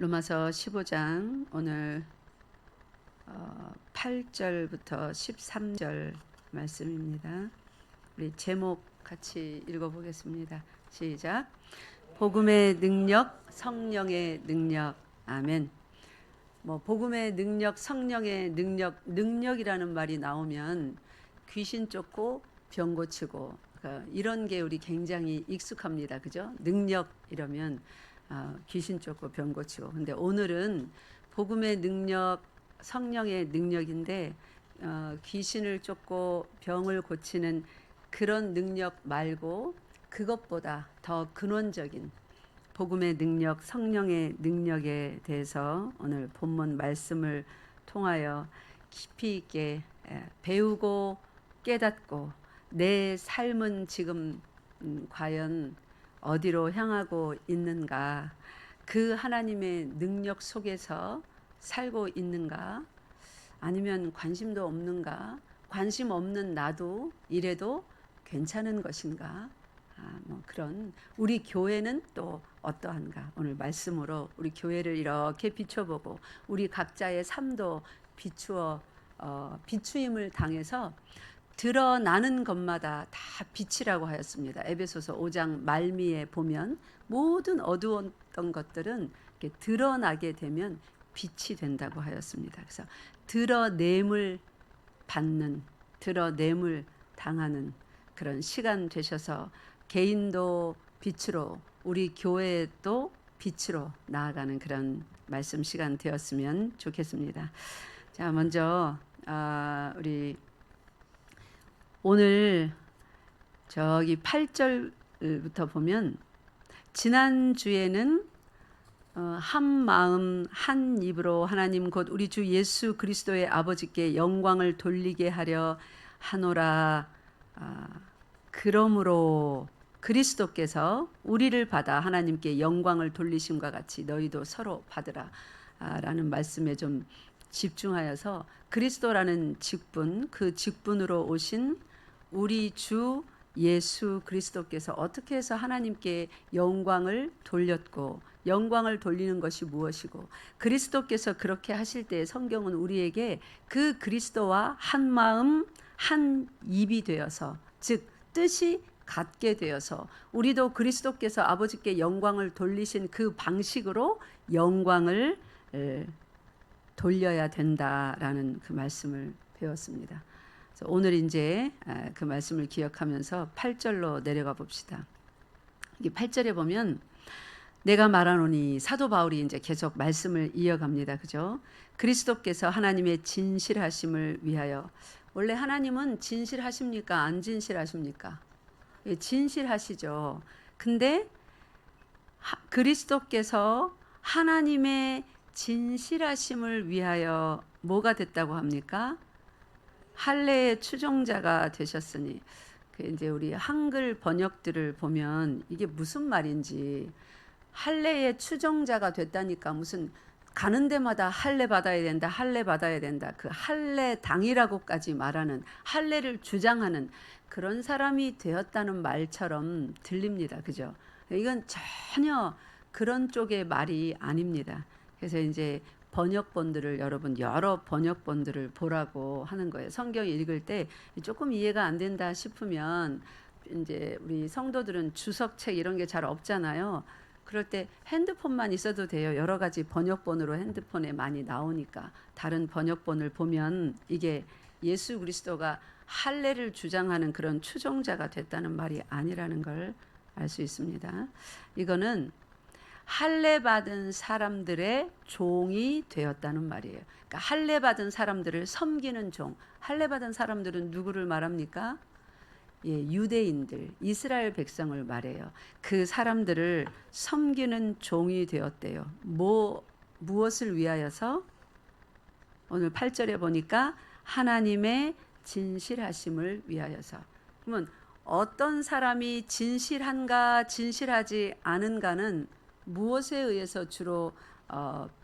로마서 15장 오늘 8절부터 13절 말씀입니다. 우리 제목 같이 읽어보겠습니다. 시작. 복음의 능력, 성령의 능력. 아멘. 복음의 능력, 성령의 능력이라는 말이 나오면 귀신 쫓고 병 고치고 이런 게 우리 굉장히 익숙합니다. 그죠? 능력 이러면 귀신 쫓고 병 고치고. 근데 오늘은 복음의 능력, 성령의 능력인데 귀신을 쫓고 병을 고치는 그런 능력 말고 그것보다 더 근원적인 복음의 능력, 성령의 능력에 대해서 오늘 본문 말씀을 통하여 깊이 있게 배우고 깨닫고 내 삶은 지금 과연 어디로 향하고 있는가, 그 하나님의 능력 속에서 살고 있는가, 아니면 관심도 없는가, 관심 없는 나도 이래도 괜찮은 것인가, 그런 우리 교회는 또 어떠한가, 오늘 말씀으로 우리 교회를 이렇게 비춰보고 우리 각자의 삶도 비추임을 당해서 드러나는 것마다 다 빛이라고 하였습니다. 에베소서 5장 말미에 보면 모든 어두웠던 것들은 이렇게 드러나게 되면 빛이 된다고 하였습니다. 그래서 드러냄을 받는, 드러냄을 당하는 그런 시간 되셔서 개인도 빛으로, 우리 교회도 빛으로 나아가는 그런 말씀 시간 되었으면 좋겠습니다. 자, 먼저 우리 오늘 저기 8절부터 보면 지난주에는 한 마음 한 입으로 하나님 곧 우리 주 예수 그리스도의 아버지께 영광을 돌리게 하려 하노라. 그러므로 그리스도께서 우리를 받아 하나님께 영광을 돌리심과 같이 너희도 서로 받으라 라는 말씀에 좀 집중하여서 그리스도라는 직분, 그 직분으로 오신 우리 주 예수 그리스도께서 어떻게 해서 하나님께 영광을 돌렸고, 영광을 돌리는 것이 무엇이고, 그리스도께서 그렇게 하실 때 성경은 우리에게 그 그리스도와 한 마음 한 입이 되어서, 즉 뜻이 같게 되어서 우리도 그리스도께서 아버지께 영광을 돌리신 그 방식으로 영광을 돌려야 된다라는 그 말씀을 배웠습니다. 오늘 이제 그 말씀을 기억하면서 8절로 내려가 봅시다. 이게 8절에 보면 내가 말하노니, 사도 바울이 이제 계속 말씀을 이어갑니다. 그죠? 그리스도께서 하나님의 진실하심을 위하여. 원래 하나님은 진실하십니까? 안 진실하십니까? 예, 진실하시죠. 근데 그리스도께서 하나님의 진실하심을 위하여 뭐가 됐다고 합니까? 할례의 추종자가 되셨으니. 이제 우리 한글 번역들을 보면 이게 무슨 말인지, 할례의 추종자가 됐다니까 무슨 가는 데마다 할례 받아야 된다, 할례 받아야 된다, 그 할례 당이라고까지 말하는, 할례를 주장하는 그런 사람이 되었다는 말처럼 들립니다. 그죠? 이건 전혀 그런 쪽의 말이 아닙니다. 그래서 이제 번역본들을, 여러분 여러 번역본들을 보라고 하는 거예요. 성경 읽을 때 조금 이해가 안 된다 싶으면, 이제 우리 성도들은 주석책 이런 게 잘 없잖아요. 그럴 때 핸드폰만 있어도 돼요. 여러 가지 번역본으로 핸드폰에 많이 나오니까 다른 번역본을 보면 이게 예수 그리스도가 할례를 주장하는 그런 추종자가 됐다는 말이 아니라는 걸 알 수 있습니다. 이거는 할례 받은 사람들의 종이 되었다는 말이에요. 그러니까 할례 받은 사람들을 섬기는 종. 할례 받은 사람들은 누구를 말합니까? 예, 유대인들, 이스라엘 백성을 말해요. 그 사람들을 섬기는 종이 되었대요. 무엇을 위하여서? 오늘 8절에 보니까 하나님의 진실하심을 위하여서. 그러면 어떤 사람이 진실한가, 진실하지 않은가는 무엇에 의해서 주로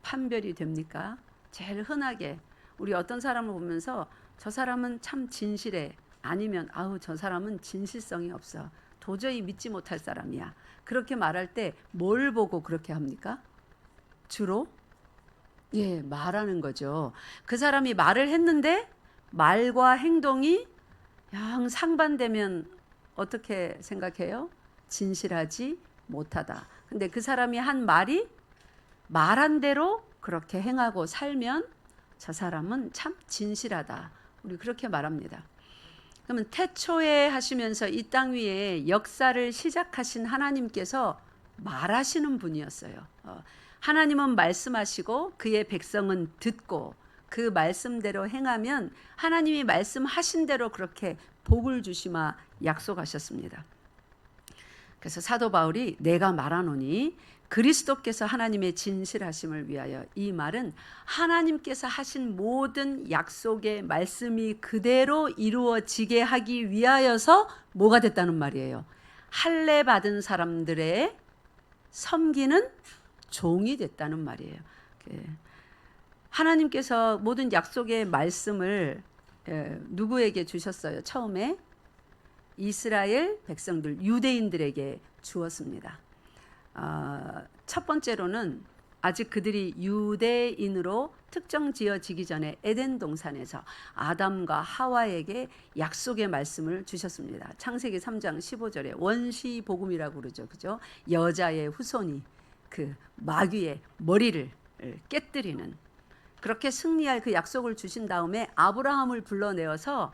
판별이 됩니까? 제일 흔하게 우리 어떤 사람을 보면서 저 사람은 참 진실해, 아니면 아우 저 사람은 진실성이 없어, 도저히 믿지 못할 사람이야, 그렇게 말할 때 뭘 보고 그렇게 합니까? 주로 말하는 거죠. 그 사람이 말을 했는데 말과 행동이 영 상반되면 어떻게 생각해요? 진실하지 못하다. 근데 그 사람이 한 말이 말한 대로 그렇게 행하고 살면 저 사람은 참 진실하다. 우리 그렇게 말합니다. 그러면 태초에 하시면서 이 땅 위에 역사를 시작하신 하나님께서 말하시는 분이었어요. 하나님은 말씀하시고 그의 백성은 듣고 그 말씀대로 행하면 하나님이 말씀하신 대로 그렇게 복을 주시마 약속하셨습니다. 그래서 사도 바울이 내가 말하노니 그리스도께서 하나님의 진실하심을 위하여, 이 말은 하나님께서 하신 모든 약속의 말씀이 그대로 이루어지게 하기 위하여서 뭐가 됐다는 말이에요? 할례 받은 사람들의 섬기는 종이 됐다는 말이에요. 하나님께서 모든 약속의 말씀을 누구에게 주셨어요? 처음에 이스라엘 백성들, 유대인들에게 주었습니다. 첫 번째로는 아직 그들이 유대인으로 특정 지어지기 전에 에덴 동산에서 아담과 하와에게 약속의 말씀을 주셨습니다. 창세기 3장 15절에 원시 복음이라고 그러죠. 그죠? 여자의 후손이 그 마귀의 머리를 깨뜨리는, 그렇게 승리할 그 약속을 주신 다음에 아브라함을 불러내어서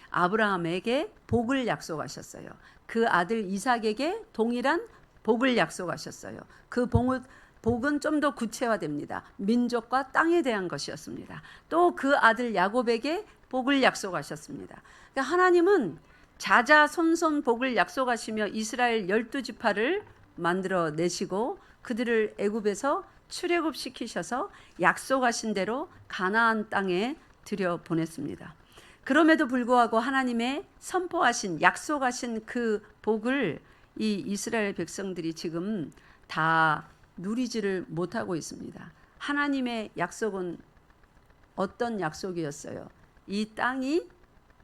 아브라함에게 복을 약속하셨어요. 그 아들 이삭에게 동일한 복을 약속하셨어요. 그 복은 좀 더 구체화됩니다. 민족과 땅에 대한 것이었습니다. 또 그 아들 야곱에게 복을 약속하셨습니다. 그러니까 하나님은 자자손손 복을 약속하시며 이스라엘 12지파를 만들어 내시고 그들을 애굽에서 출애굽시키셔서 약속하신 대로 가나안 땅에 들여보냈습니다. 그럼에도 불구하고 하나님의 선포하신, 약속하신 그 복을 이 이스라엘 백성들이 지금 다 누리지를 못하고 있습니다. 하나님의 약속은 어떤 약속이었어요? 이 땅이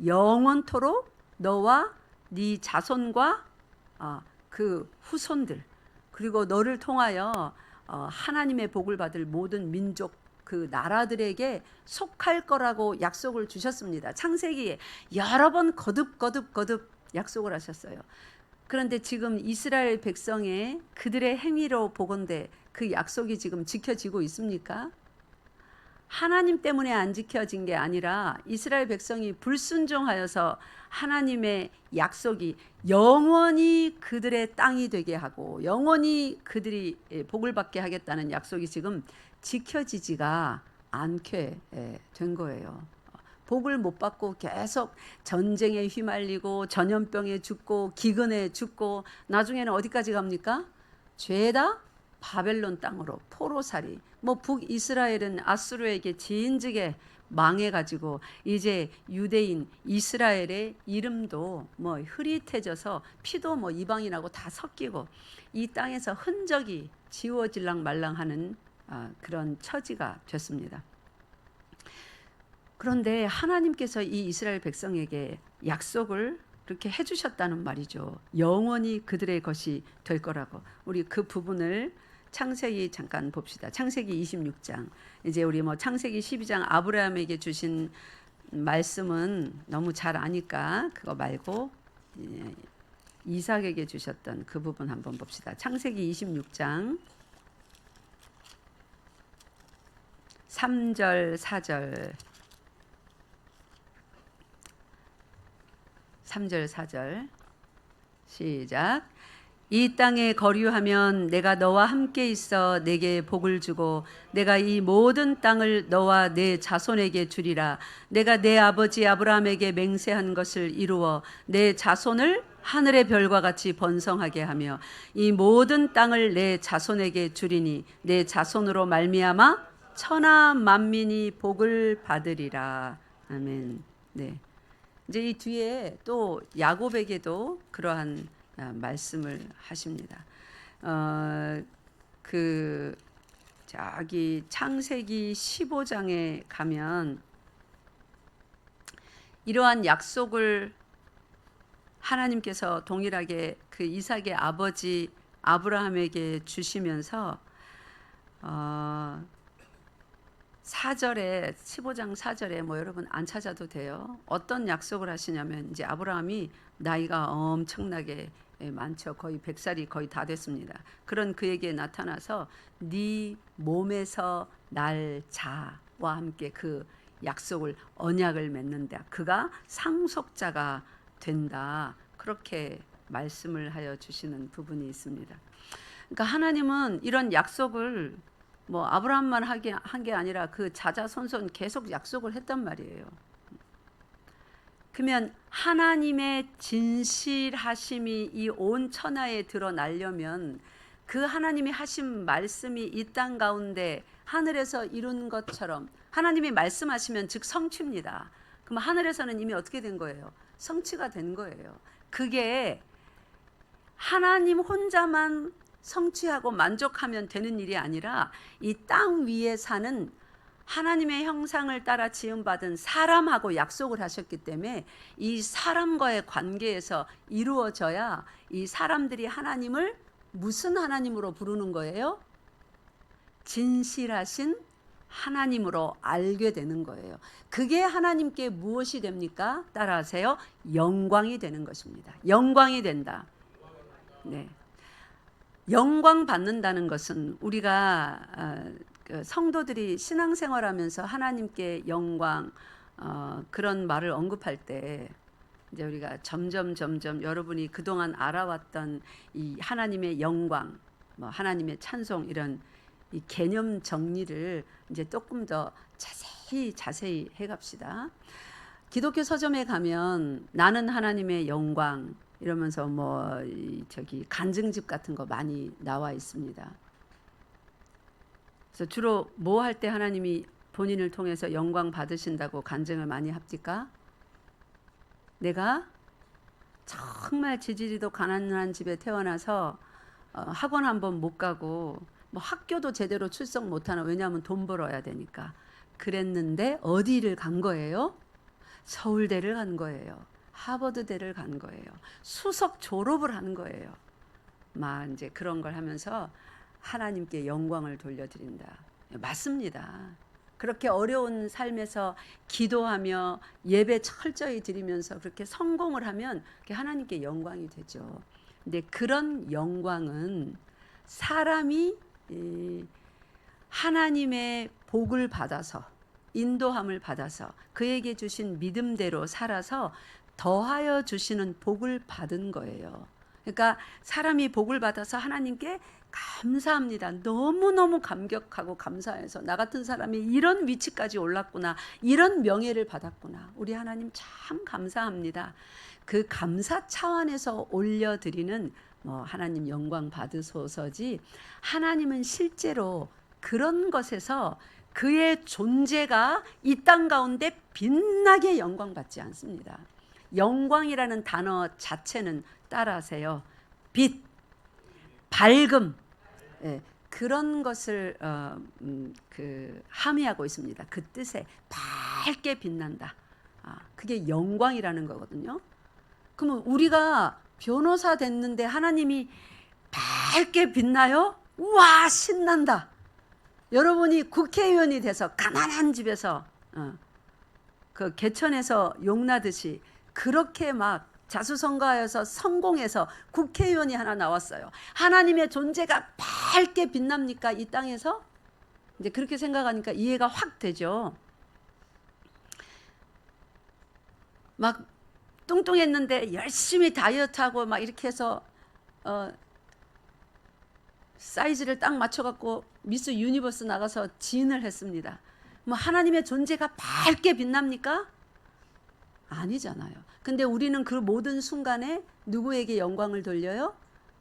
영원토록 너와 네 자손과 그 후손들, 그리고 너를 통하여 하나님의 복을 받을 모든 민족, 그 나라들에게 속할 거라고 약속을 주셨습니다. 창세기에 여러 번 거듭 약속을 하셨어요. 그런데 지금 이스라엘 백성의 그들의 행위로 보건대 그 약속이 지금 지켜지고 있습니까? 하나님 때문에 안 지켜진 게 아니라 이스라엘 백성이 불순종하여서 하나님의 약속이 영원히 그들의 땅이 되게 하고 영원히 그들이 복을 받게 하겠다는 약속이 지금 지켜지지가 않게 된 거예요. 복을 못 받고 계속 전쟁에 휘말리고 전염병에 죽고 기근에 죽고 나중에는 어디까지 갑니까? 죄다 바벨론 땅으로 포로살이. 북이스라엘은 아수르에게 진즉에 망해가지고 이제 유대인 이스라엘의 이름도 흐릿해져서 피도 이방인하고 다 섞이고 이 땅에서 흔적이 지워질랑 말랑하는 그런 처지가 됐습니다. 그런데 하나님께서 이 이스라엘 백성에게 약속을 그렇게 해주셨다는 말이죠. 영원히 그들의 것이 될 거라고. 우리 그 부분을 창세기 잠깐 봅시다. 창세기 26장. 이제 우리 창세기 12장 아브라함에게 주신 말씀은 너무 잘 아니까 그거 말고 이삭에게 주셨던 그 부분 한번 봅시다. 창세기 26장 3절 4절 3절 4절 시작. 이 땅에 거류하면 내가 너와 함께 있어 내게 복을 주고 내가 이 모든 땅을 너와 내 자손에게 주리라. 내가 내 아버지 아브라함에게 맹세한 것을 이루어 내 자손을 하늘의 별과 같이 번성하게 하며 이 모든 땅을 내 자손에게 주리니 내 자손으로 말미암아 천하 만민이 복을 받으리라. 아멘. 네. 이제 이 뒤에 또 야곱에게도 그러한 말씀을 하십니다. 저기 창세기 15장에 가면 이러한 약속을 하나님께서 동일하게 그 이삭의 아버지 아브라함에게 주시면서 어, 4절에 15장 4절에 뭐 여러분 안 찾아도 돼요. 어떤 약속을 하시냐면 이제 아브라함이 나이가 엄청나게 많죠. 거의 100살이 거의 다 됐습니다. 그런 그에게 나타나서 네 몸에서 날 자와 함께 그 약속을 언약을 맺는다. 그가 상속자가 된다. 그렇게 말씀을 하여 주시는 부분이 있습니다. 그러니까 하나님은 이런 약속을 뭐 아브라함만 한 게 아니라 그 자자손손 계속 약속을 했단 말이에요. 그러면 하나님의 진실하심이 이 온 천하에 드러나려면 그 하나님이 하신 말씀이 이 땅 가운데 하늘에서 이룬 것처럼 하나님이 말씀하시면 즉 성취입니다. 그럼 하늘에서는 이미 어떻게 된 거예요? 성취가 된 거예요. 그게 하나님 혼자만 성취하고 만족하면 되는 일이 아니라 이 땅 위에 사는 하나님의 형상을 따라 지음받은 사람하고 약속을 하셨기 때문에 이 사람과의 관계에서 이루어져야 이 사람들이 하나님을 무슨 하나님으로 부르는 거예요? 진실하신 하나님으로 알게 되는 거예요. 그게 하나님께 무엇이 됩니까? 따라하세요. 영광이 되는 것입니다. 영광이 된다. 네. 영광 받는다는 것은 우리가 성도들이 신앙생활하면서 하나님께 영광 그런 말을 언급할 때 이제 우리가 점점 여러분이 그동안 알아왔던 이 하나님의 영광, 뭐 하나님의 찬송 이런 이 개념 정리를 이제 조금 더 자세히 해갑시다. 기독교 서점에 가면 나는 하나님의 영광 이러면서 뭐 저기 간증집 같은 거 많이 나와 있습니다. 그래서 주로 뭐 할 때 하나님이 본인을 통해서 영광 받으신다고 간증을 많이 합니까? 내가 정말 지지리도 가난한 집에 태어나서 학원 한번 못 가고 뭐 학교도 제대로 출석 못하는, 왜냐하면 돈 벌어야 되니까 그랬는데 어디를 간 거예요? 서울대를 간 거예요. 하버드대를 간 거예요. 수석 졸업을 한 거예요. 막 이제 그런 걸 하면서 하나님께 영광을 돌려드린다. 맞습니다. 그렇게 어려운 삶에서 기도하며 예배 철저히 드리면서 그렇게 성공을 하면 그게 하나님께 영광이 되죠. 근데 그런 영광은 사람이 하나님의 복을 받아서 인도함을 받아서 그에게 주신 믿음대로 살아서 더하여 주시는 복을 받은 거예요. 그러니까 사람이 복을 받아서 하나님께 감사합니다. 너무너무 감격하고 감사해서 나 같은 사람이 이런 위치까지 올랐구나. 이런 명예를 받았구나. 우리 하나님 참 감사합니다. 그 감사 차원에서 올려드리는 뭐 하나님 영광 받으소서지, 하나님은 실제로 그런 것에서 그의 존재가 이 땅 가운데 빛나게 영광 받지 않습니다. 영광이라는 단어 자체는 따라하세요. 빛, 밝음, 그런 것을 함의하고 있습니다. 그 뜻에 밝게 빛난다. 그게 영광이라는 거거든요. 그러면 우리가 변호사 됐는데 하나님이 밝게 빛나요? 우와, 신난다. 여러분이 국회의원이 돼서 가난한 집에서 그 개천에서 용나듯이 그렇게 막 자수성가하여서 성공해서 국회의원이 하나 나왔어요. 하나님의 존재가 밝게 빛납니까? 이 땅에서? 이제 그렇게 생각하니까 이해가 확 되죠. 막 뚱뚱했는데 열심히 다이어트하고 막 이렇게 해서 사이즈를 딱 맞춰갖고 미스 유니버스 나가서 진을 했습니다. 뭐 하나님의 존재가 밝게 빛납니까? 아니잖아요. 근데 우리는 그 모든 순간에 누구에게 영광을 돌려요?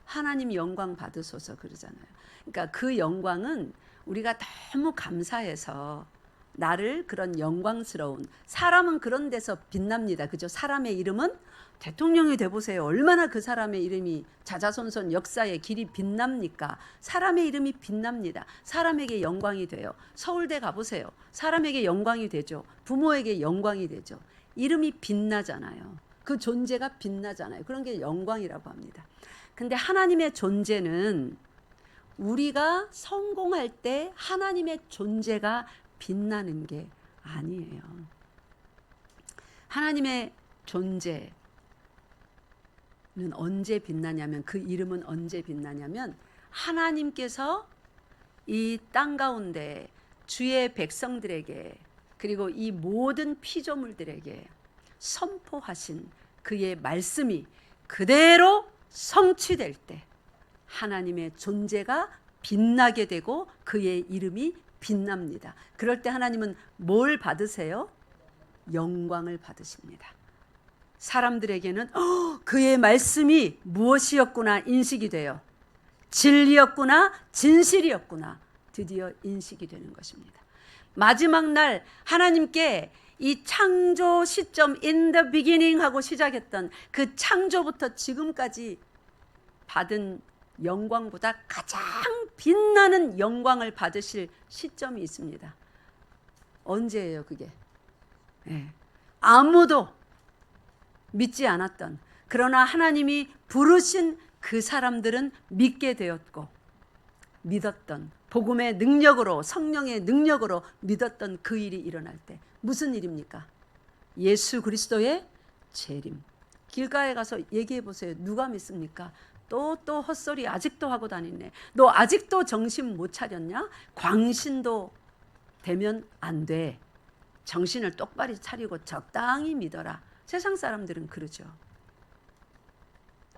하나님 영광 받으소서 그러잖아요. 그러니까 그 영광은 우리가 너무 감사해서 나를 그런 영광스러운, 사람은 그런 데서 빛납니다. 그죠? 사람의 이름은 대통령이 돼보세요. 얼마나 그 사람의 이름이 자자손손 역사의 길이 빛납니까? 사람의 이름이 빛납니다. 사람에게 영광이 돼요. 서울대 가보세요. 사람에게 영광이 되죠. 부모에게 영광이 되죠. 이름이 빛나잖아요. 그 존재가 빛나잖아요. 그런 게 영광이라고 합니다. 근데 하나님의 존재는 우리가 성공할 때 하나님의 존재가 빛나는 게 아니에요. 하나님의 존재는 언제 빛나냐면, 그 이름은 언제 빛나냐면 하나님께서 이 땅 가운데 주의 백성들에게, 그리고 이 모든 피조물들에게 선포하신 그의 말씀이 그대로 성취될 때 하나님의 존재가 빛나게 되고 그의 이름이 빛납니다. 그럴 때 하나님은 뭘 받으세요? 영광을 받으십니다. 사람들에게는 그의 말씀이 무엇이었구나 인식이 돼요. 진리였구나, 진실이었구나 드디어 인식이 되는 것입니다. 마지막 날 하나님께 이 창조 시점 in the beginning 하고 시작했던 그 창조부터 지금까지 받은 영광보다 가장 빛나는 영광을 받으실 시점이 있습니다. 언제예요 그게? 아무도 믿지 않았던, 그러나 하나님이 부르신 그 사람들은 믿게 되었고, 믿었던, 복음의 능력으로, 성령의 능력으로 믿었던 그 일이 일어날 때, 무슨 일입니까? 예수 그리스도의 재림. 길가에 가서 얘기해 보세요. 누가 믿습니까? 또 헛소리 아직도 하고 다니네. 너 아직도 정신 못 차렸냐? 광신도 되면 안 돼. 정신을 똑바로 차리고 적당히 믿어라. 세상 사람들은 그러죠.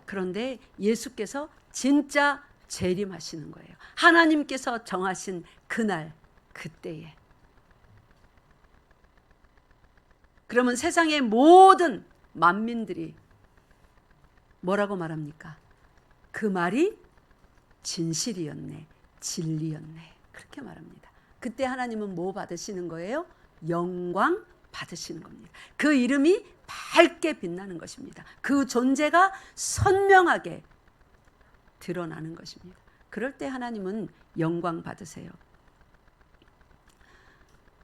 그런데 예수께서 진짜 재림하시는 거예요. 하나님께서 정하신 그날, 그때에. 그러면 세상의 모든 만민들이 뭐라고 말합니까? 그 말이 진실이었네, 진리였네, 그렇게 말합니다. 그때 하나님은 뭐 받으시는 거예요? 영광 받으시는 겁니다. 그 이름이 밝게 빛나는 것입니다. 그 존재가 선명하게 드러나는 것입니다. 그럴 때 하나님은 영광 받으세요.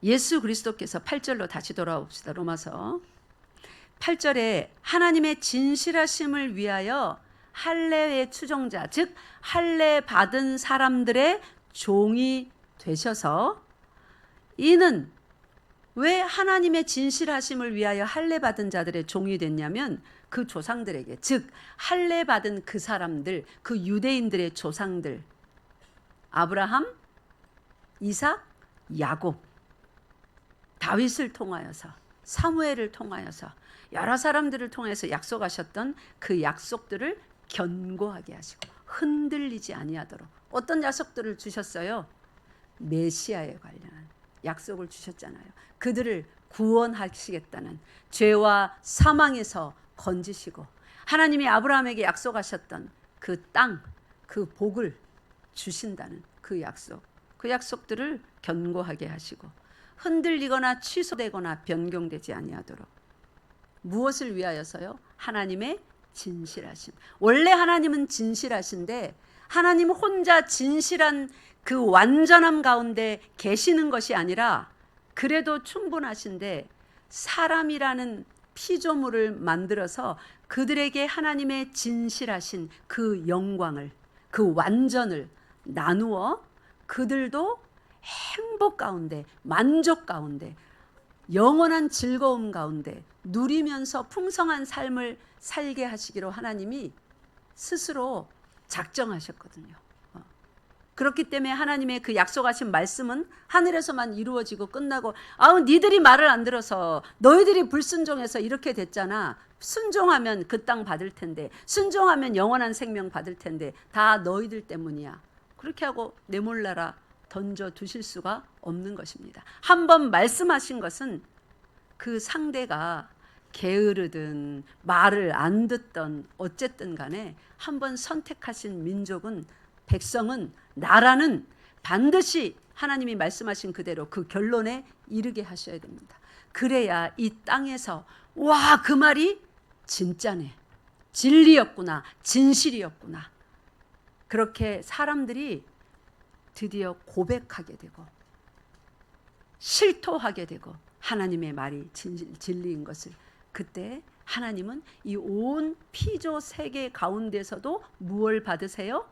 예수 그리스도께서 8절로 다시 돌아와 봅시다. 로마서 8절에 하나님의 진실하심을 위하여 할례의 추종자, 즉 할례 받은 사람들의 종이 되셔서, 이는 왜 하나님의 진실하심을 위하여 할례 받은 자들의 종이 됐냐면, 그 조상들에게, 즉 할례 받은 그 사람들, 그 유대인들의 조상들, 아브라함, 이삭, 야곱, 다윗을 통하여서, 사무엘을 통하여서, 여러 사람들을 통해서 약속하셨던 그 약속들을 견고하게 하시고 흔들리지 아니하도록. 어떤 약속들을 주셨어요? 메시아에 관련한 약속을 주셨잖아요. 그들을 구원하시겠다는, 죄와 사망에서 건지시고, 하나님이 아브라함에게 약속하셨던 그 땅, 그 복을 주신다는 그 약속, 그 약속들을 견고하게 하시고 흔들리거나 취소되거나 변경되지 아니하도록. 무엇을 위하여서요? 하나님의 진실하심. 원래 하나님은 진실하신데, 하나님 혼자 진실한 그 완전함 가운데 계시는 것이 아니라, 그래도 충분하신데 사람이라는 피조물을 만들어서 그들에게 하나님의 진실하신 그 영광을, 그 완전을 나누어 그들도 행복 가운데, 만족 가운데, 영원한 즐거움 가운데 누리면서 풍성한 삶을 살게 하시기로 하나님이 스스로 작정하셨거든요. 그렇기 때문에 하나님의 그 약속하신 말씀은 하늘에서만 이루어지고 끝나고, 니들이 말을 안 들어서, 너희들이 불순종해서 이렇게 됐잖아. 순종하면 그 땅 받을 텐데, 순종하면 영원한 생명 받을 텐데, 다 너희들 때문이야. 그렇게 하고 내몰라라 던져 두실 수가 없는 것입니다. 한번 말씀하신 것은 그 상대가 게으르든 말을 안 듣던 어쨌든 간에 한번 선택하신 민족은, 백성은, 나라는 반드시 하나님이 말씀하신 그대로 그 결론에 이르게 하셔야 됩니다. 그래야 이 땅에서 와, 그 말이 진짜네, 진리였구나, 진실이었구나, 그렇게 사람들이 드디어 고백하게 되고 실토하게 되고 하나님의 말이 진리인 것을, 그때 하나님은 이 온 피조 세계 가운데서도 무엇을 받으세요?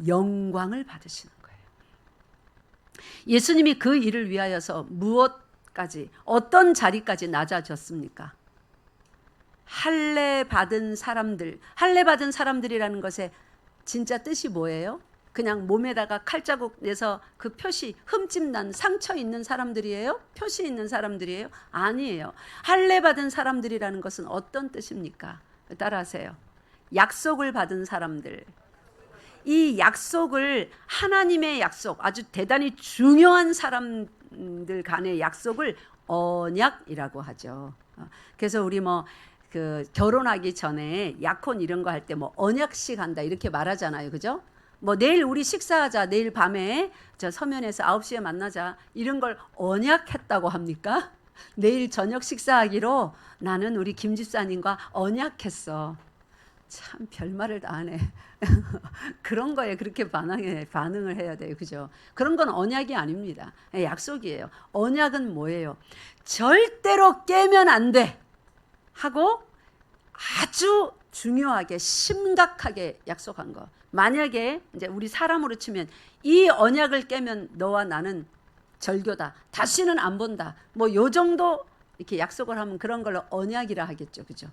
영광을 받으시는 거예요. 예수님이 그 일을 위하여서 무엇까지, 어떤 자리까지 낮아졌습니까? 할례 받은 사람들, 할례 받은 사람들이라는 것의 진짜 뜻이 뭐예요? 그냥 몸에다가 칼자국 내서 그 표시, 흠집 난 상처 있는 사람들이에요? 표시 있는 사람들이에요? 아니에요. 할례 받은 사람들이라는 것은 어떤 뜻입니까? 따라하세요. 약속을 받은 사람들. 이 약속을, 하나님의 약속, 아주 대단히 중요한 사람들 간의 약속을 언약이라고 하죠. 그래서 우리 그 결혼하기 전에 약혼 이런 거 할 때 언약식 한다 이렇게 말하잖아요. 그죠? 내일 우리 식사하자, 내일 밤에 저 서면에서 9시에 만나자, 이런 걸 언약했다고 합니까? 내일 저녁 식사하기로 나는 우리 김 집사님과 언약했어. 참 별말을 다 하네. 그런 거에 그렇게 반응을 해야 돼요. 그죠? 그런 건 언약이 아닙니다. 약속이에요. 언약은 뭐예요? 절대로 깨면 안 돼 하고 아주 중요하게 심각하게 약속한 거. 만약에 이제 우리 사람으로 치면 이 언약을 깨면 너와 나는 절교다, 다시는 안 본다, 요 정도 이렇게 약속을 하면 그런 걸로 언약이라 하겠죠. 그죠?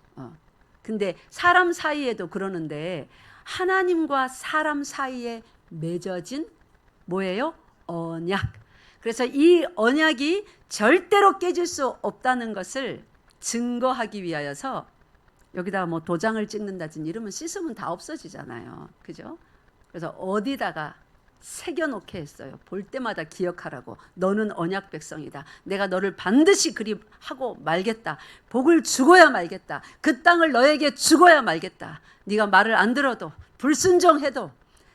근데 사람 사이에도 그러는데 하나님과 사람 사이에 맺어진 뭐예요? 언약. 그래서 이 언약이 절대로 깨질 수 없다는 것을 증거하기 위하여서 여기다가 도장을 찍는다든지 이러면 씻으면 다 없어지잖아요. 그죠? 그래서 어디다가 새겨놓게 했어요. 볼 때마다 기억하라고. 너는 언약 백성이다. 내가 너를 반드시 그리 하고 말겠다. 복을 주고야 말겠다. 그 땅을 너에게 주고야 말겠다. 네가 말을 안 들어도, 불순종해도,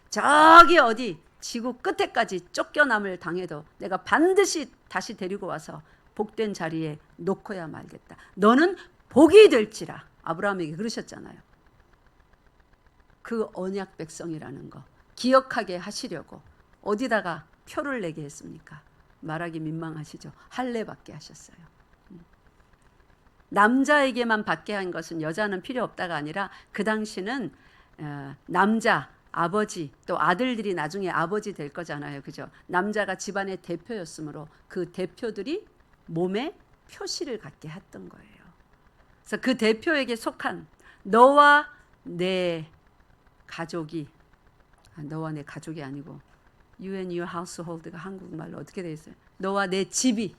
저기 어디 지구 끝에까지 쫓겨남을 당해도 내가 반드시 다시 데리고 와서 복된 자리에 놓고야 말겠다. 너는 복이 될지라. 아브라함에게 그러셨잖아요. 그 언약 백성이라는 거 기억하게 하시려고 어디다가 표를 내게 했습니까? 말하기 민망하시죠. 할례 받게 하셨어요. 남자에게만 받게 한 것은 여자는 필요 없다가 아니라 그 당시는 남자, 아버지, 또 아들들이 나중에 아버지 될 거잖아요. 그죠? 남자가 집안의 대표였으므로 그 대표들이 몸에 표시를 갖게 했던 거예요. 그래서 그 대표에게 속한 너와 내 가족이, 너와 내 가족이 아니고 You and your household가 한국말로 어떻게 되어 있어요? 너와 내 집이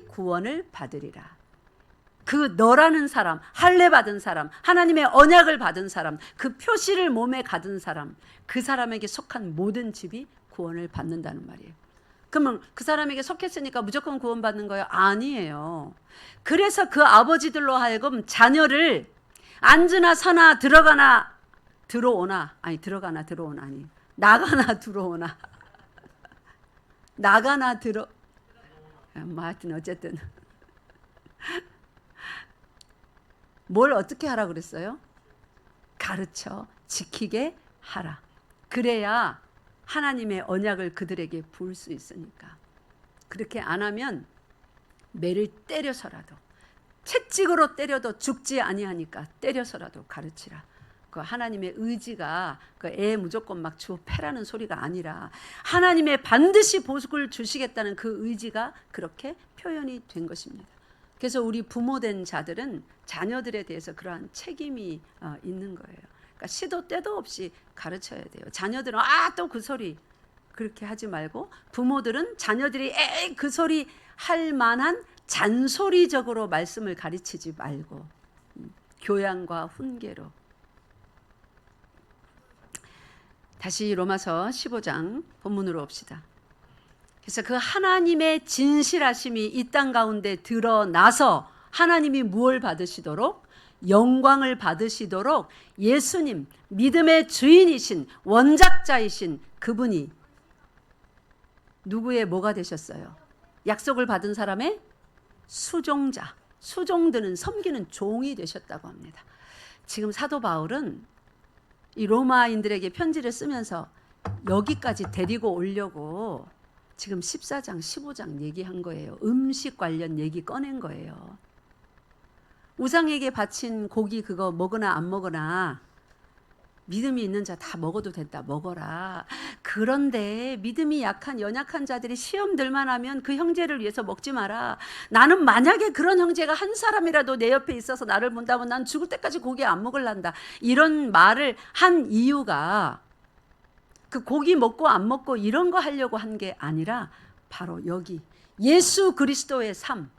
구원을 받으리라. 그 너라는 사람, 할례 받은 사람, 하나님의 언약을 받은 사람, 그 표시를 몸에 가진 사람, 그 사람에게 속한 모든 집이 구원을 받는다는 말이에요. 그러면 그 사람에게 속했으니까 무조건 구원받는 거예요? 아니에요. 그래서 그 아버지들로 하여금 자녀를 앉으나 서나 들어가나 들어오나 아니 나가나 들어오나 나가나 들어 하여튼 어쨌든 뭘 어떻게 하라 그랬어요? 가르쳐 지키게 하라. 그래야 하나님의 언약을 그들에게 부을 수 있으니까. 그렇게 안 하면 매를 때려서라도, 채찍으로 때려도 죽지 아니하니까 때려서라도 가르치라. 그 하나님의 의지가 그 애 무조건 막 주워 패라는 소리가 아니라 하나님의 반드시 복을 주시겠다는 그 의지가 그렇게 표현이 된 것입니다. 그래서 우리 부모된 자들은 자녀들에 대해서 그러한 책임이 있는 거예요. 그러니까 시도 때도 없이 가르쳐야 돼요. 자녀들은 또 그 소리 그렇게 하지 말고, 부모들은 자녀들이 그 소리 할 만한 잔소리적으로 말씀을 가르치지 말고 교양과 훈계로. 다시 로마서 15장 본문으로 옵시다. 그래서 그 하나님의 진실하심이 이 땅 가운데 드러나서 하나님이 무엇을 받으시도록, 영광을 받으시도록 예수님, 믿음의 주인이신 원작자이신 그분이 누구의 뭐가 되셨어요? 약속을 받은 사람의 수종자, 수종드는 섬기는 종이 되셨다고 합니다. 지금 사도 바울은 이 로마인들에게 편지를 쓰면서 여기까지 데리고 오려고 지금 14장, 15장 얘기한 거예요. 음식 관련 얘기 꺼낸 거예요. 우상에게 바친 고기 그거 먹으나 안 먹으나 믿음이 있는 자 다 먹어도 된다. 먹어라. 그런데 믿음이 약한 연약한 자들이 시험 들만 하면 그 형제를 위해서 먹지 마라. 나는 만약에 그런 형제가 한 사람이라도 내 옆에 있어서 나를 본다면 난 죽을 때까지 고기 안 먹을란다. 이런 말을 한 이유가 그 고기 먹고 안 먹고 이런 거 하려고 한 게 아니라 바로 여기 예수 그리스도의 삶,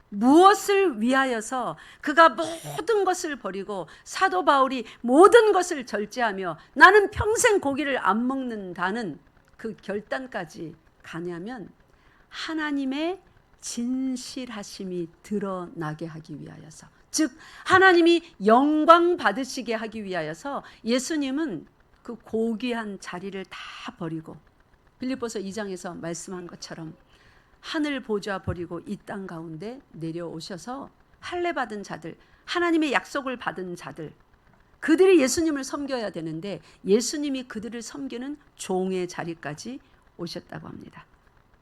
무엇을 위하여서 그가 모든 것을 버리고 사도 바울이 모든 것을 절제하며 나는 평생 고기를 안 먹는다는 그 결단까지 가냐면 하나님의 진실하심이 드러나게 하기 위하여서, 즉 하나님이 영광 받으시게 하기 위하여서 예수님은 그 고귀한 자리를 다 버리고 빌립보서 2장에서 말씀한 것처럼 하늘 보좌 버리고 이 땅 가운데 내려오셔서 할례 받은 자들, 하나님의 약속을 받은 자들, 그들이 예수님을 섬겨야 되는데 예수님이 그들을 섬기는 종의 자리까지 오셨다고 합니다.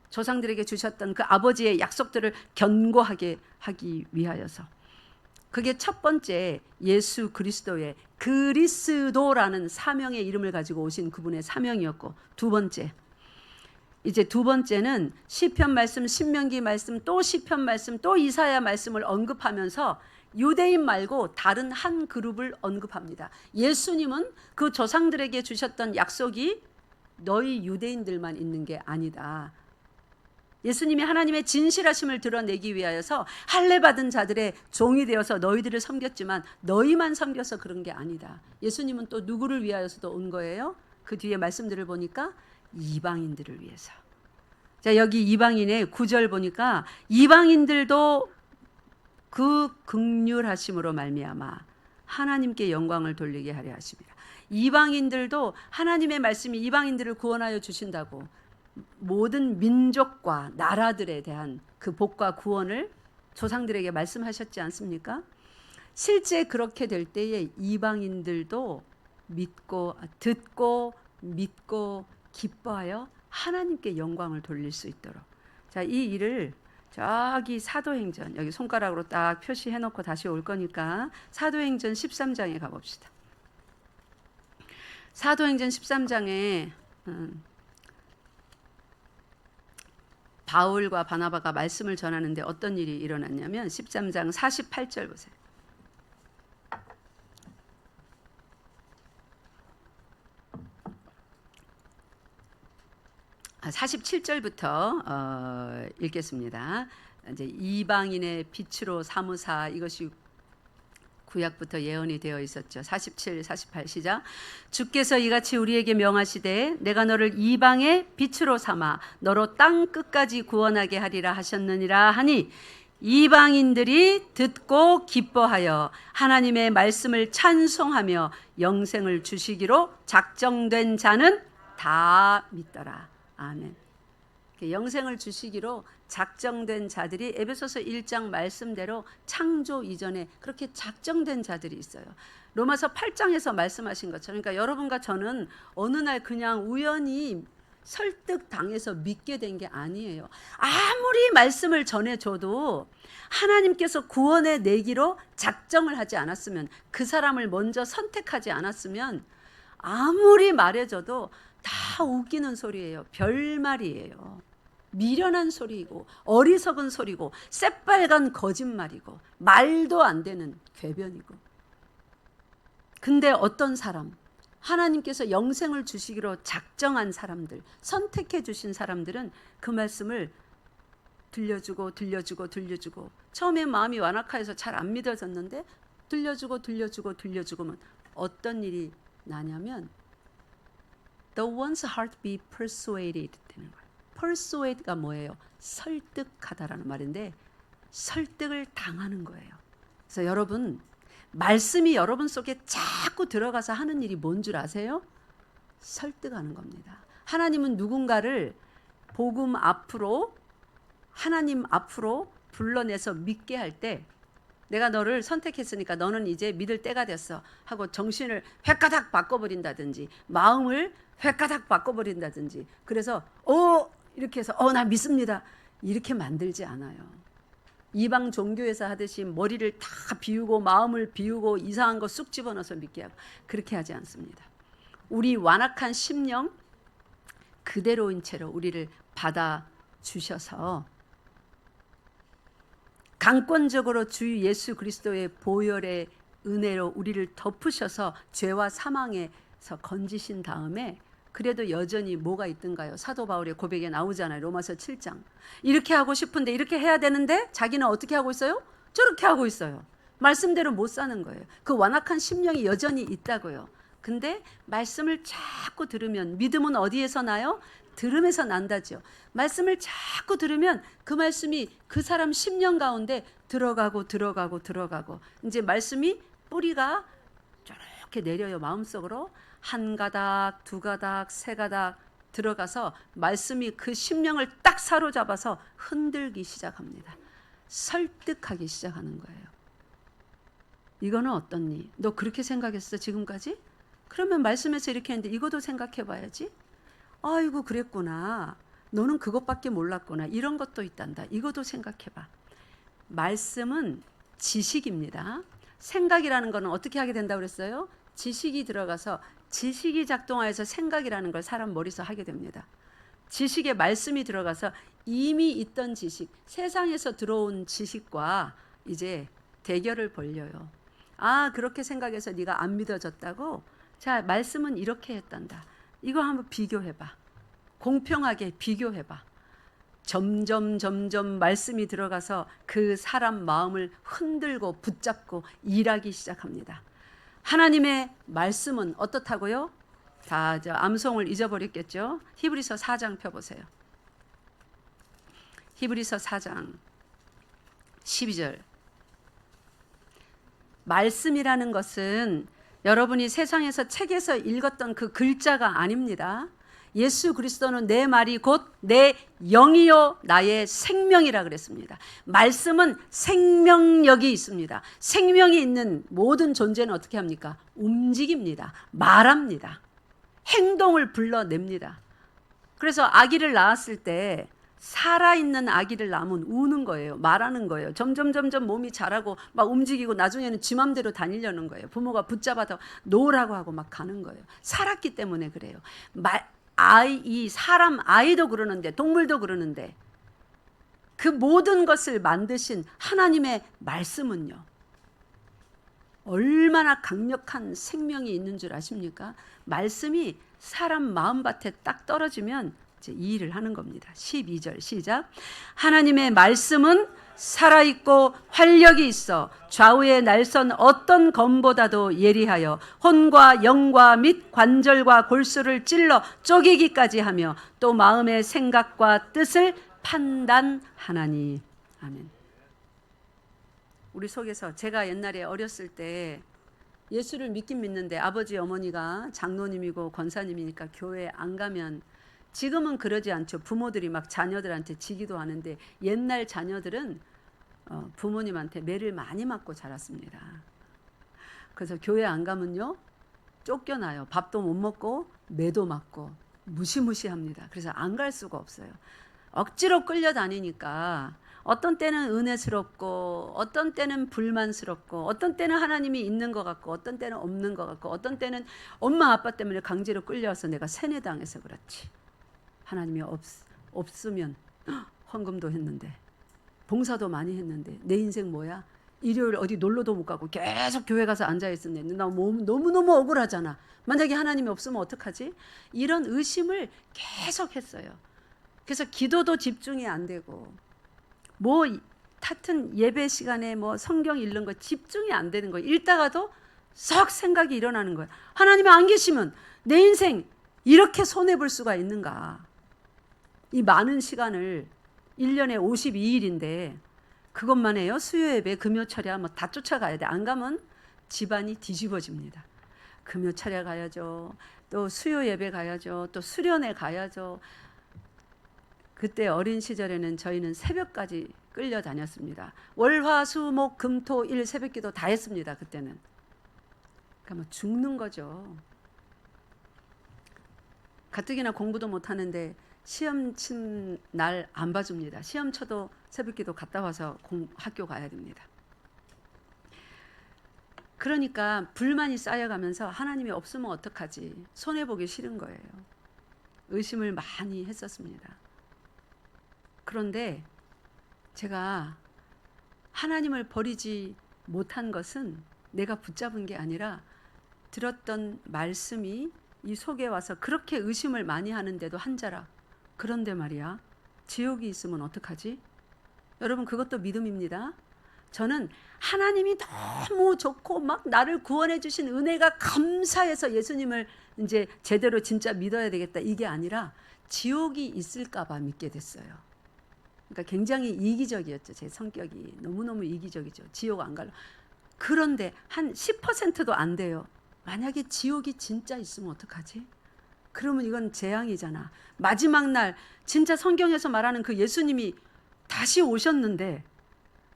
조상들에게 주셨던 그 아버지의 약속들을 견고하게 하기 위하여서. 그게 첫 번째 예수 그리스도의 그리스도라는 사명의 이름을 가지고 오신 그분의 사명이었고, 두 번째, 이제 두 번째는 시편 말씀, 신명기 말씀, 또 시편 말씀, 또 이사야 말씀을 언급하면서 유대인 말고 다른 한 그룹을 언급합니다. 예수님은 그 조상들에게 주셨던 약속이 너희 유대인들만 있는 게 아니다. 예수님이 하나님의 진실하심을 드러내기 위하여서 할례 받은 자들의 종이 되어서 너희들을 섬겼지만 너희만 섬겨서 그런 게 아니다. 예수님은 또 누구를 위하여서도 온 거예요? 그 뒤에 말씀들을 보니까 이방인들을 위해서. 자, 여기 이방인의 9절 보니까 이방인들도 그 긍휼하심으로 말미암아 하나님께 영광을 돌리게 하려 하십니다. 이방인들도 하나님의 말씀이 이방인들을 구원하여 주신다고 모든 민족과 나라들에 대한 그 복과 구원을 조상들에게 말씀하셨지 않습니까? 실제 그렇게 될 때에 이방인들도 듣고 믿고 기뻐하여 하나님께 영광을 돌릴 수 있도록. 자, 이 일을 저기 사도행전, 여기 손가락으로 딱 표시해 놓고 다시 올 거니까 사도행전 13장에 가봅시다. 사도행전 13장에 바울과 바나바가 말씀을 전하는데 어떤 일이 일어났냐면 13장 48절 보세요. 47절부터 읽겠습니다. 이제 이방인의 빛으로 삼으사, 이것이 구약부터 예언이 되어 있었죠. 47, 48 시작. 주께서 이같이 우리에게 명하시되 내가 너를 이방의 빛으로 삼아 너로 땅 끝까지 구원하게 하리라 하셨느니라 하니 이방인들이 듣고 기뻐하여 하나님의 말씀을 찬송하며 영생을 주시기로 작정된 자는 다 믿더라. 아멘. 영생을 주시기로 작정된 자들이 에베소서 1장 말씀대로 창조 이전에 그렇게 작정된 자들이 있어요. 로마서 8장에서 말씀하신 것처럼, 그러니까 여러분과 저는 어느 날 그냥 우연히 설득당해서 믿게 된 게 아니에요. 아무리 말씀을 전해줘도 하나님께서 구원에 내기로 작정을 하지 않았으면, 그 사람을 먼저 선택하지 않았으면 아무리 말해줘도 다 웃기는 소리예요. 별말이에요. 미련한 소리이고 어리석은 소리고 새빨간 거짓말이고 말도 안 되는 궤변이고. 근데 어떤 사람, 하나님께서 영생을 주시기로 작정한 사람들, 선택해 주신 사람들은 그 말씀을 들려주고 처음에 마음이 완악해서 잘 안 믿어졌는데 들려주고면 어떤 일이 나냐면 The one's heart be persuaded 되는 거예요. persuade가 뭐예요? 설득하다라는 말인데 설득을 당하는 거예요. 그래서 여러분, 말씀이 여러분 속에 자꾸 들어가서 하는 일이 뭔 줄 아세요? 설득하는 겁니다. 하나님은 누군가를 복음 앞으로, 하나님 앞으로 불러내서 믿게 할 때, 내가 너를 선택했으니까 너는 이제 믿을 때가 됐어 하고 정신을 획가닥 바꿔버린다든지 마음을 획가닥 바꿔버린다든지, 그래서 이렇게 해서 나 믿습니다 이렇게 만들지 않아요. 이방 종교에서 하듯이 머리를 다 비우고 마음을 비우고 이상한 거 쑥 집어넣어서 믿게 하고, 그렇게 하지 않습니다. 우리 완악한 심령 그대로인 채로 우리를 받아주셔서 강권적으로 주 예수 그리스도의 보혈의 은혜로 우리를 덮으셔서 죄와 사망에서 건지신 다음에, 그래도 여전히 뭐가 있던가요? 사도 바울의 고백에 나오잖아요. 로마서 7장. 이렇게 하고 싶은데, 이렇게 해야 되는데 자기는 어떻게 하고 있어요? 저렇게 하고 있어요. 말씀대로 못 사는 거예요. 그 완악한 심령이 여전히 있다고요. 근데 말씀을 자꾸 들으면, 믿음은 어디에서 나요? 들음에서 난다죠. 말씀을 자꾸 들으면 그 말씀이 그 사람 심령 가운데 들어가고 이제 말씀이 뿌리가 저렇게 내려요. 마음속으로 한 가닥, 두 가닥, 세 가닥 들어가서 말씀이 그 심령을 딱 사로잡아서 흔들기 시작합니다. 설득하기 시작하는 거예요. 이거는 어떻니? 너 그렇게 생각했어 지금까지? 그러면 말씀에서 이렇게 했는데 이것도 생각해 봐야지. 아이고 그랬구나. 너는 그것밖에 몰랐구나. 이런 것도 있단다. 이것도 생각해 봐. 말씀은 지식입니다. 생각이라는 거는 어떻게 하게 된다고 그랬어요? 지식이 들어가서 지식이 작동하여서 생각이라는 걸 사람 머리에서 하게 됩니다. 지식에 말씀이 들어가서 이미 있던 지식, 세상에서 들어온 지식과 이제 대결을 벌려요. 아, 그렇게 생각해서 네가 안 믿어졌다고? 자, 말씀은 이렇게 했단다. 이거 한번 비교해봐. 공평하게 비교해봐. 점점 말씀이 들어가서 그 사람 마음을 흔들고 붙잡고 일하기 시작합니다. 하나님의 말씀은 어떻다고요? 다 저 암송을 잊어버렸겠죠? 히브리서 4장 펴보세요. 히브리서 4장 12절. 말씀이라는 것은 여러분이 세상에서 책에서 읽었던 그 글자가 아닙니다. 예수 그리스도는 내 말이 곧 내 영이요 나의 생명이라 그랬습니다. 말씀은 생명력이 있습니다. 생명이 있는 모든 존재는 어떻게 합니까? 움직입니다. 말합니다. 행동을 불러냅니다. 그래서 아기를 낳았을 때 살아있는 아기를 낳으면 우는 거예요. 말하는 거예요. 점점 몸이 자라고 막 움직이고 나중에는 지 맘대로 다니려는 거예요. 부모가 붙잡아서 놓으라고 하고 막 가는 거예요. 살았기 때문에 그래요. 이 사람 아이도 그러는데 동물도 그러는데 그 모든 것을 만드신 하나님의 말씀은요, 얼마나 강력한 생명이 있는 줄 아십니까? 말씀이 사람 마음밭에 딱 떨어지면 이제 이 일을 하는 겁니다. 12절 시작. 하나님의 말씀은 살아있고 활력이 있어 좌우의 날선 어떤 검보다도 예리하여 혼과 영과 및 관절과 골수를 찔러 쪼개기까지 하며 또 마음의 생각과 뜻을 판단하나니. 아멘. 우리 속에서 제가 옛날에 어렸을 때 예수를 믿긴 믿는데 아버지 어머니가 장로님이고 권사님이니까 교회 안 가면, 지금은 그러지 않죠. 부모들이 막 자녀들한테 지기도 하는데 옛날 자녀들은 부모님한테 매를 많이 맞고 자랐습니다. 그래서 교회 안 가면요 쫓겨나요. 밥도 못 먹고 매도 맞고 무시무시합니다. 그래서 안 갈 수가 없어요. 억지로 끌려다니니까 어떤 때는 은혜스럽고 어떤 때는 불만스럽고 어떤 때는 하나님이 있는 것 같고 어떤 때는 없는 것 같고 어떤 때는 엄마 아빠 때문에 강제로 끌려와서 내가 세뇌당해서 그렇지. 하나님이 없으면 헌금도 했는데 봉사도 많이 했는데 내 인생 뭐야? 일요일 어디 놀러도 못 가고 계속 교회 가서 앉아있었는데 나 너무너무 억울하잖아. 만약에 하나님이 없으면 어떡하지? 이런 의심을 계속 했어요. 그래서 기도도 집중이 안 되고 뭐 하여튼 예배 시간에 뭐 성경 읽는 거 집중이 안 되는 거예요. 읽다가도 썩 생각이 일어나는 거예요. 하나님이 안 계시면 내 인생 이렇게 손해볼 수가 있는가? 이 많은 시간을 1년에 52일인데 그것만 해요. 수요 예배, 금요 철야 뭐 다 쫓아가야 돼. 안 가면 집안이 뒤집어집니다. 금요 철야 가야죠. 또 수요 예배 가야죠. 또 수련회 가야죠. 그때 어린 시절에는 저희는 새벽까지 끌려다녔습니다. 월화수목 금토일 새벽기도 다 했습니다. 그때는. 그러니까 뭐 죽는 거죠. 가뜩이나 공부도 못하는데 시험 친 날 안 봐줍니다. 시험 쳐도 새벽기도 갔다 와서 학교 가야 됩니다. 그러니까 불만이 쌓여가면서 하나님이 없으면 어떡하지? 손해보기 싫은 거예요. 의심을 많이 했었습니다. 그런데 제가 하나님을 버리지 못한 것은 내가 붙잡은 게 아니라 들었던 말씀이 이 속에 와서 그렇게 의심을 많이 하는데도 한자라. 그런데 말이야, 지옥이 있으면 어떡하지? 여러분, 그것도 믿음입니다. 저는 하나님이 너무 좋고 막 나를 구원해 주신 은혜가 감사해서 예수님을 이제 제대로 진짜 믿어야 되겠다, 이게 아니라 지옥이 있을까 봐 믿게 됐어요. 그러니까 굉장히 이기적이었죠. 제 성격이 너무너무 이기적이죠. 지옥 안 갈라. 그런데 한 10%도 안 돼요. 만약에 지옥이 진짜 있으면 어떡하지? 그러면 이건 재앙이잖아. 마지막 날 진짜 성경에서 말하는 그 예수님이 다시 오셨는데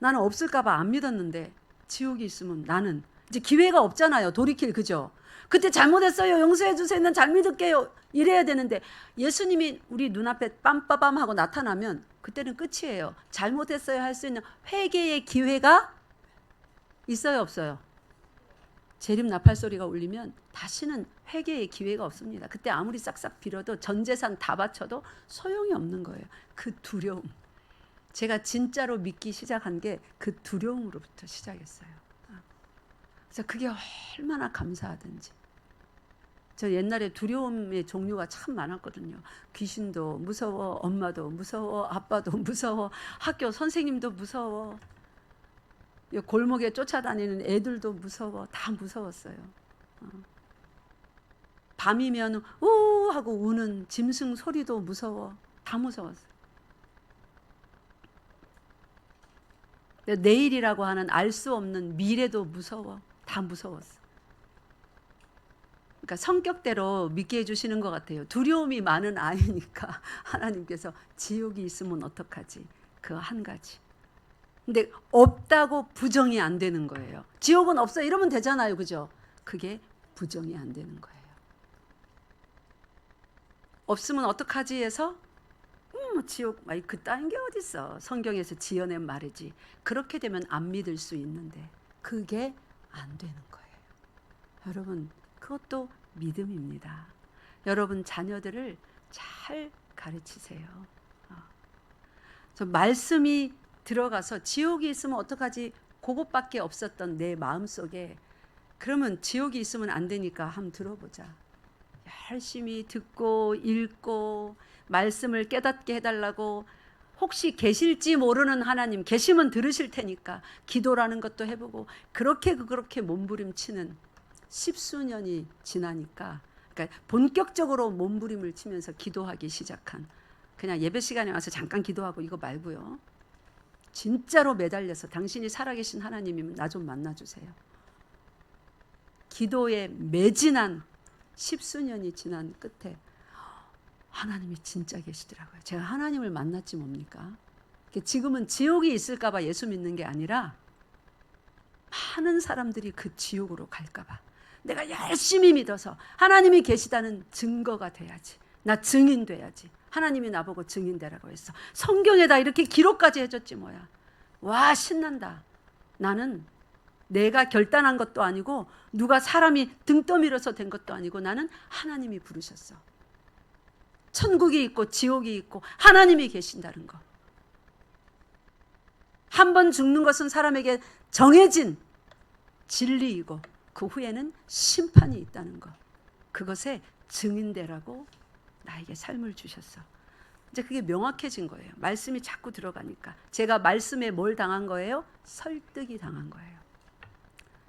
나는 없을까 봐 안 믿었는데 지옥이 있으면 나는 이제 기회가 없잖아요. 돌이킬. 그죠? 그때 잘못했어요. 용서해 주세요. 난 잘 믿을게요. 이래야 되는데 예수님이 우리 눈앞에 빰빠밤 하고 나타나면 그때는 끝이에요. 잘못했어요 할 수 있는 회개의 기회가 있어요, 없어요? 재림 나팔 소리가 울리면 다시는 회개의 기회가 없습니다. 그때 아무리 싹싹 빌어도 전 재산 다 바쳐도 소용이 없는 거예요. 그 두려움. 제가 진짜로 믿기 시작한 게 그 두려움으로부터 시작했어요. 그래서 그게 얼마나 감사하든지. 저 옛날에 두려움의 종류가 참 많았거든요. 귀신도 무서워, 엄마도 무서워, 아빠도 무서워, 학교 선생님도 무서워, 골목에 쫓아다니는 애들도 무서워. 다 무서웠어요. 밤이면 우 하고 우는 짐승 소리도 무서워. 다 무서웠어요. 내일이라고 하는 알 수 없는 미래도 무서워. 다 무서웠어. 그러니까 성격대로 믿게 해주시는 것 같아요. 두려움이 많은 아이니까 하나님께서 지옥이 있으면 어떡하지? 그 한 가지. 근데 없다고 부정이 안 되는 거예요. 지옥은 없어 이러면 되잖아요. 그죠? 그게 부정이 안 되는 거예요. 없으면 어떡하지 해서 지옥 그따윈 게 어딨어. 성경에서 지어낸 말이지. 그렇게 되면 안 믿을 수 있는데 그게 안 되는 거예요. 여러분, 그것도 믿음입니다. 여러분 자녀들을 잘 가르치세요. 저 말씀이 들어가서 지옥이 있으면 어떡하지? 그것밖에 없었던 내 마음속에 그러면 지옥이 있으면 안 되니까 한번 들어보자. 열심히 듣고 읽고 말씀을 깨닫게 해달라고. 혹시 계실지 모르는 하나님, 계시면 들으실 테니까 기도라는 것도 해보고. 그렇게 몸부림치는 10수년이 지나니까, 그러니까 본격적으로 몸부림을 치면서 기도하기 시작한, 그냥 예배 시간에 와서 잠깐 기도하고 이거 말고요. 진짜로 매달려서 당신이 살아계신 하나님이면 나 좀 만나주세요. 기도에 매진한 10수년이 지난 끝에 하나님이 진짜 계시더라고요. 제가 하나님을 만났지 뭡니까? 지금은 지옥이 있을까 봐 예수 믿는 게 아니라 많은 사람들이 그 지옥으로 갈까 봐 내가 열심히 믿어서 하나님이 계시다는 증거가 돼야지. 나 증인 돼야지. 하나님이 나보고 증인 되라고 했어. 성경에다 이렇게 기록까지 해줬지 뭐야. 와, 신난다. 나는 내가 결단한 것도 아니고 누가 사람이 등 떠밀어서 된 것도 아니고 나는 하나님이 부르셨어. 천국이 있고 지옥이 있고 하나님이 계신다는 거. 한 번 죽는 것은 사람에게 정해진 진리이고 그 후에는 심판이 있다는 거. 그것에 증인되라고 나에게 삶을 주셨어. 이제 그게 명확해진 거예요. 말씀이 자꾸 들어가니까. 제가 말씀에 뭘 당한 거예요? 설득이 당한 거예요.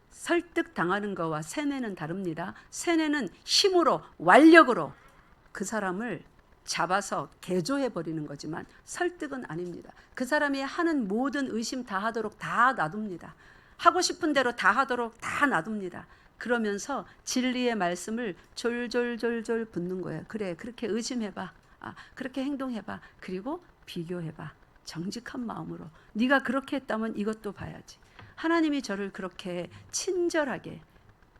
설득 당하는 거와 세뇌는 다릅니다. 세뇌는 힘으로, 완력으로 그 사람을 잡아서 개조해 버리는 거지만 설득은 아닙니다. 그 사람이 하는 모든 의심 다 하도록 다 놔둡니다. 하고 싶은 대로 다 하도록 다 놔둡니다. 그러면서 진리의 말씀을 졸졸졸졸 붓는 거예요. 그래, 그렇게 의심해봐. 그렇게 행동해봐. 그리고 비교해봐. 정직한 마음으로. 네가 그렇게 했다면 이것도 봐야지. 하나님이 저를 그렇게 친절하게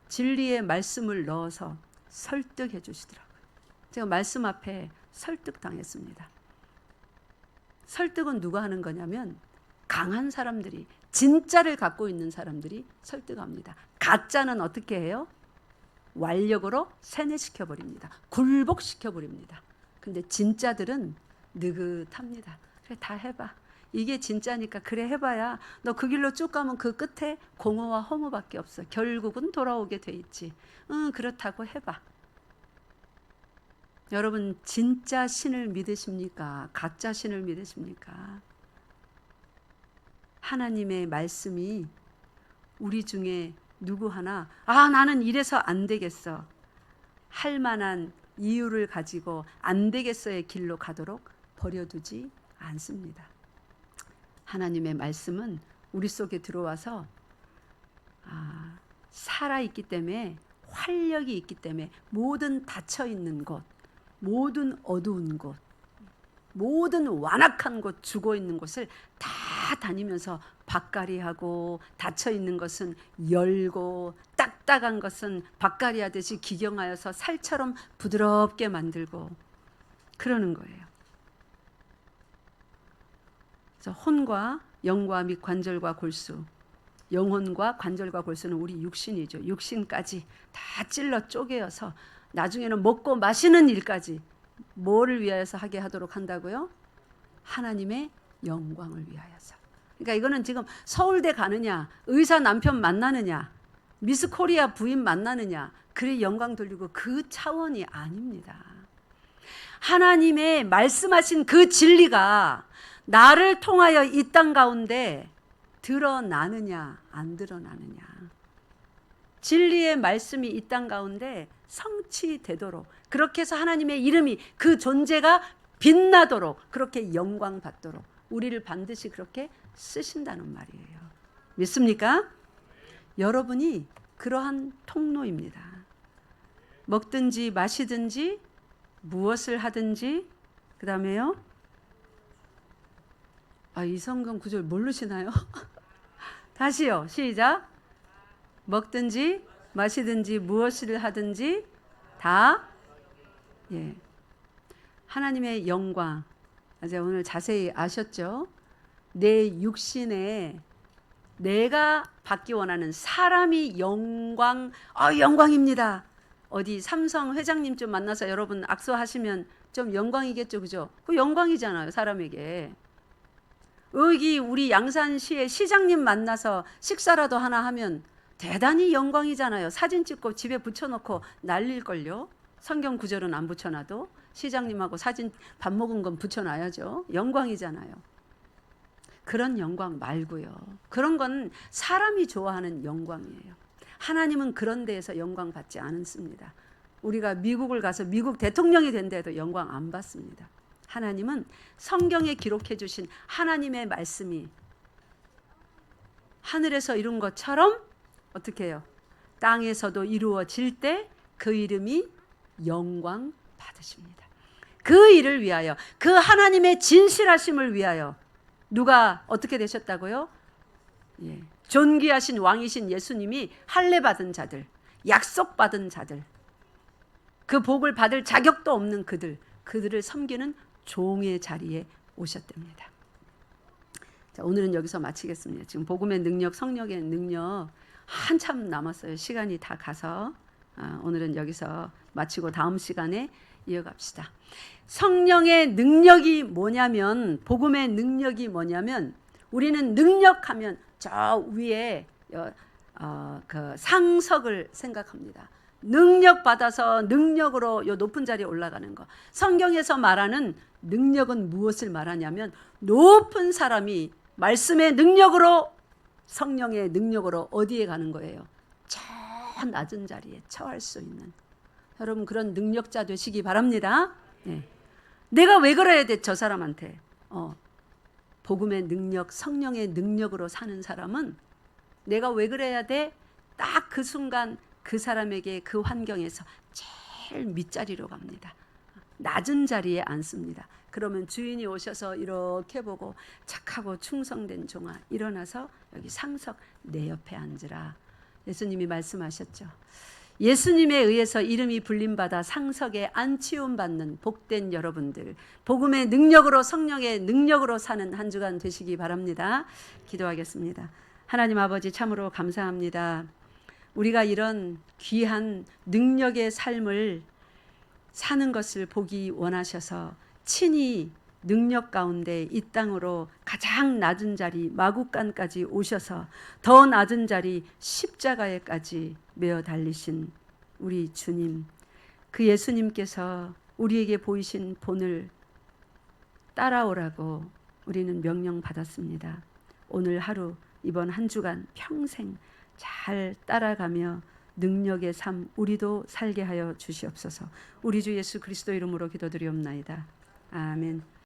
진리의 말씀을 넣어서 설득해 주시더라고요. 제가 말씀 앞에 설득당했습니다. 설득은 누가 하는 거냐면 강한 사람들이, 진짜를 갖고 있는 사람들이 설득합니다. 가짜는 어떻게 해요? 완력으로 세뇌시켜버립니다. 굴복시켜버립니다. 근데 진짜들은 느긋합니다. 그래, 다 해봐. 이게 진짜니까 그래 해봐야 너 그 길로 쭉 가면 그 끝에 공허와 허무밖에 없어. 결국은 돌아오게 돼 있지. 그렇다고 해봐. 여러분, 진짜 신을 믿으십니까? 가짜 신을 믿으십니까? 하나님의 말씀이 우리 중에 누구 하나 나는 이래서 안 되겠어 할 만한 이유를 가지고 안 되겠어의 길로 가도록 버려두지 않습니다. 하나님의 말씀은 우리 속에 들어와서 살아있기 때문에, 활력이 있기 때문에 모든 닫혀있는 곳, 모든 어두운 곳, 모든 완악한 곳, 죽어있는 곳을 다 다니면서 밭갈이하고, 닫혀있는 것은 열고, 딱딱한 것은 밭갈이하듯이 기경하여서 살처럼 부드럽게 만들고 그러는 거예요. 그래서 혼과 영과 및 관절과 골수, 영혼과 관절과 골수는 우리 육신이죠. 육신까지 다 찔러 쪼개어서 나중에는 먹고 마시는 일까지 뭐를 위하여서 하게 하도록 한다고요? 하나님의 영광을 위하여서. 그러니까 이거는 지금 서울대 가느냐, 의사 남편 만나느냐, 미스 코리아 부인 만나느냐, 그래 영광 돌리고 그 차원이 아닙니다. 하나님의 말씀하신 그 진리가 나를 통하여 이 땅 가운데 드러나느냐 안 드러나느냐. 진리의 말씀이 이 땅 가운데 성취되도록, 그렇게 해서 하나님의 이름이, 그 존재가 빛나도록, 그렇게 영광 받도록 우리를 반드시 그렇게 쓰신다는 말이에요. 믿습니까? 여러분이 그러한 통로입니다. 먹든지 마시든지 무엇을 하든지, 그 다음에요, 이 성경 구절 모르시나요? 다시요. 시작. 먹든지 마시든지 무엇을 하든지 다, 예, 하나님의 영광. 이제 오늘 자세히 아셨죠? 내 육신에 내가 받기 원하는 사람이 영광, 영광입니다. 어디 삼성 회장님 좀 만나서 여러분 악수하시면 좀 영광이겠죠, 그죠? 그 영광이잖아요, 사람에게. 여기 우리 양산시의 시장님 만나서 식사라도 하나 하면 대단히 영광이잖아요. 사진 찍고 집에 붙여놓고 난릴걸요. 성경 구절은 안 붙여놔도 시장님하고 사진 밥 먹은 건 붙여놔야죠. 영광이잖아요. 그런 영광 말고요. 그런 건 사람이 좋아하는 영광이에요. 하나님은 그런 데에서 영광 받지 않습니다. 우리가 미국을 가서 미국 대통령이 된데도 영광 안 받습니다. 하나님은 성경에 기록해 주신 하나님의 말씀이 하늘에서 이룬 것처럼 어떻게 해요? 땅에서도 이루어질 때 그 이름이 영광 받으십니다. 그 일을 위하여, 그 하나님의 진실하심을 위하여 누가 어떻게 되셨다고요? 예, 존귀하신 왕이신 예수님이 할례 받은 자들, 약속 받은 자들, 그 복을 받을 자격도 없는 그들을 섬기는 종의 자리에 오셨답니다. 자, 오늘은 여기서 마치겠습니다. 지금 복음의 능력, 성령의 능력 한참 남았어요. 시간이 다 가서 오늘은 여기서 마치고 다음 시간에 이어갑시다. 성령의 능력이 뭐냐면, 복음의 능력이 뭐냐면, 우리는 능력하면 저 위에 그 상석을 생각합니다. 능력 받아서 능력으로 요 높은 자리에 올라가는 거. 성경에서 말하는 능력은 무엇을 말하냐면, 높은 사람이 말씀의 능력으로, 성령의 능력으로 어디에 가는 거예요? 저 낮은 자리에 처할 수 있는, 여러분 그런 능력자 되시기 바랍니다. 네. 내가 왜 그래야 돼 저 사람한테? 복음의 능력, 성령의 능력으로 사는 사람은 내가 왜 그래야 돼? 딱 그 순간 그 사람에게, 그 환경에서 제일 밑자리로 갑니다. 낮은 자리에 앉습니다. 그러면 주인이 오셔서 이렇게 보고, 착하고 충성된 종아, 일어나서 여기 상석 내 옆에 앉으라. 예수님이 말씀하셨죠. 예수님에 의해서 이름이 불림받아 상석에 안치움받는 복된 여러분들, 복음의 능력으로, 성령의 능력으로 사는 한 주간 되시기 바랍니다. 기도하겠습니다. 하나님 아버지, 참으로 감사합니다. 우리가 이런 귀한 능력의 삶을 사는 것을 보기 원하셔서 친히 능력 가운데 이 땅으로 가장 낮은 자리 마구간까지 오셔서 더 낮은 자리 십자가에까지 메어 달리신 우리 주님, 그 예수님께서 우리에게 보이신 본을 따라오라고 우리는 명령받았습니다. 오늘 하루, 이번 한 주간 평생 잘 따라가며 능력의 삶 우리도 살게 하여 주시옵소서. 우리 주 예수 그리스도 이름으로 기도드리옵나이다. 아멘.